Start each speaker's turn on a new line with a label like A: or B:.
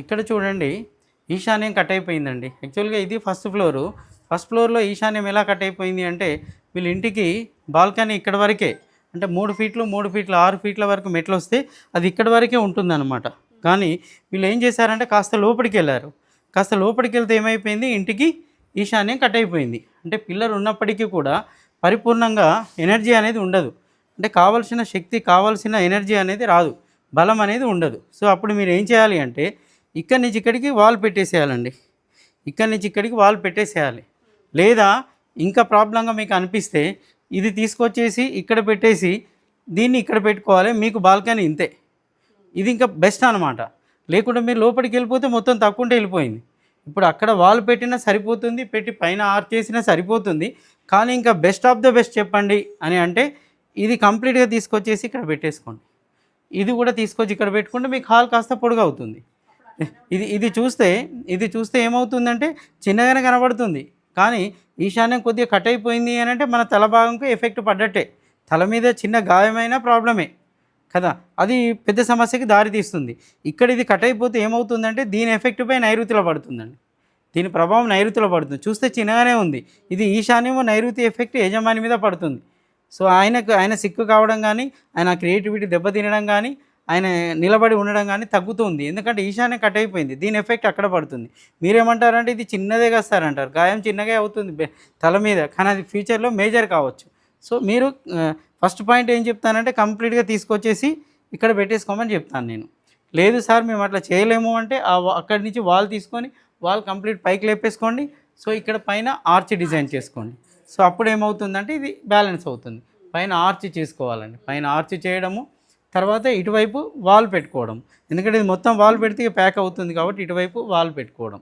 A: ఇక్కడ చూడండి ఈశాన్యం కట్ అయిపోయిందండి. యాక్చువల్‌గా ఇది ఫస్ట్ ఫ్లోరు. ఫస్ట్ ఫ్లోర్‌లో ఈశాన్యం ఎలా కట్ అయిపోయింది అంటే, వీళ్ళ ఇంటికి బాల్కనీ ఇక్కడ వరకే. అంటే 3 ఫీట్లు, 3 ఫీట్లు, 6 ఫీట్ల వరకు మెట్లొస్తే అది ఇక్కడి వరకే ఉంటుందన్నమాట. కానీ వీళ్ళు ఏం చేశారంటే కాస్త లోపలికెళ్లారు. కాస్త లోపలికెళ్తే ఏమైపోయింది, ఇంటికి ఈశాన్యం కట్ అయిపోయింది. అంటే పిల్లర్ ఉన్నప్పటికీ కూడా పరిపూర్ణంగా ఎనర్జీ అనేది ఉండదు. అంటే కావాల్సిన శక్తి, కావాల్సిన ఎనర్జీ అనేది రాదు. బలం అనేది ఉండదు. సో అప్పుడు మీరు ఏం చేయాలి అంటే ఇక్కడి నుంచి ఇక్కడికి వాల్ పెట్టేసేయాలండి. ఇక్కడి నుంచి ఇక్కడికి వాల్ పెట్టేసేయాలి. లేదా ఇంకా ప్రాబ్లంగా మీకు అనిపిస్తే ఇది తీసుకొచ్చేసి ఇక్కడ పెట్టేసి దీన్ని ఇక్కడ పెట్టుకోవాలి. మీకు బాల్కనీ ఇంతే. ఇది ఇంకా బెస్ట్ అనమాట. లేకుంటే మీరు లోపలికి వెళ్ళిపోతే మొత్తం తక్కువుంటే వెళ్ళిపోయింది. ఇప్పుడు అక్కడ వాల్ పెట్టినా సరిపోతుంది, పెట్టి పైన ఆర్చ్ చేసినా సరిపోతుంది. కానీ ఇంకా బెస్ట్ ఆఫ్ ద బెస్ట్ చెప్పండి అని అంటే ఇది కంప్లీట్గా తీసుకొచ్చేసి ఇక్కడ పెట్టేసుకోండి. ఇది కూడా తీసుకొచ్చి ఇక్కడ పెట్టుకుంటే మీకు హాల్ కాస్త పొడుగవుతుంది. ఇది చూస్తే ఏమవుతుందంటే చిన్నగానే కనబడుతుంది. కానీ ఈశాన్యం కొద్దిగా కట్ అయిపోయింది అని అంటే మన తల భాగంకు ఎఫెక్ట్ పడ్డట్టే. తల మీద చిన్న గాయమైన ప్రాబ్లమే కదా, అది పెద్ద సమస్యకి దారి తీస్తుంది. ఇక్కడ ఇది కట్ అయిపోతే ఏమవుతుందంటే దీని ఎఫెక్ట్ పై నైరుతిలో పడుతుందండి. దీని ప్రభావం నైరుతిలో పడుతుంది. చూస్తే చిన్నగానే ఉంది. ఇది ఈశాన్యము నైరుతి ఎఫెక్ట్ యజమాని మీద పడుతుంది. సో ఆయన సిక్కు కావడం కానీ, ఆయన క్రియేటివిటీ దెబ్బతినడం కానీ, ఆయన నిలబడి ఉండడం కానీ తగ్గుతుంది. ఎందుకంటే ఈశాన్యం కట్ అయిపోయింది. దీని ఎఫెక్ట్ అక్కడ పడుతుంది. మీరేమంటారంటే ఇది చిన్నదే కస్తారంటారు. గాయం చిన్నగా అవుతుంది తల మీద, కానీ అది ఫ్యూచర్లో మేజర్ కావచ్చు. సో మీరు ఫస్ట్ పాయింట్ ఏం చెప్తానంటే కంప్లీట్గా తీసుకొచ్చేసి ఇక్కడ పెట్టేసుకోమని చెప్తాను నేను. లేదు సార్ మేము అట్లా చేయలేము అంటే అక్కడి నుంచి వాల్ తీసుకొని వాల్ కంప్లీట్ పైకి లేపేసుకోండి. సో ఇక్కడ పైన ఆర్చ్ డిజైన్ చేసుకోండి. సో అప్పుడు ఏమవుతుందంటే ఇది బ్యాలెన్స్ అవుతుంది. పైన ఆర్చ్ చేసుకోవాలండి. పైన ఆర్చ్ చేయడము, తర్వాత ఇటువైపు వాల్ పెట్టుకోవడం. ఎందుకంటే ఇది మొత్తం వాల్ పెడితే ప్యాక్ అవుతుంది కాబట్టి ఇటువైపు వాల్ పెట్టుకోవడం.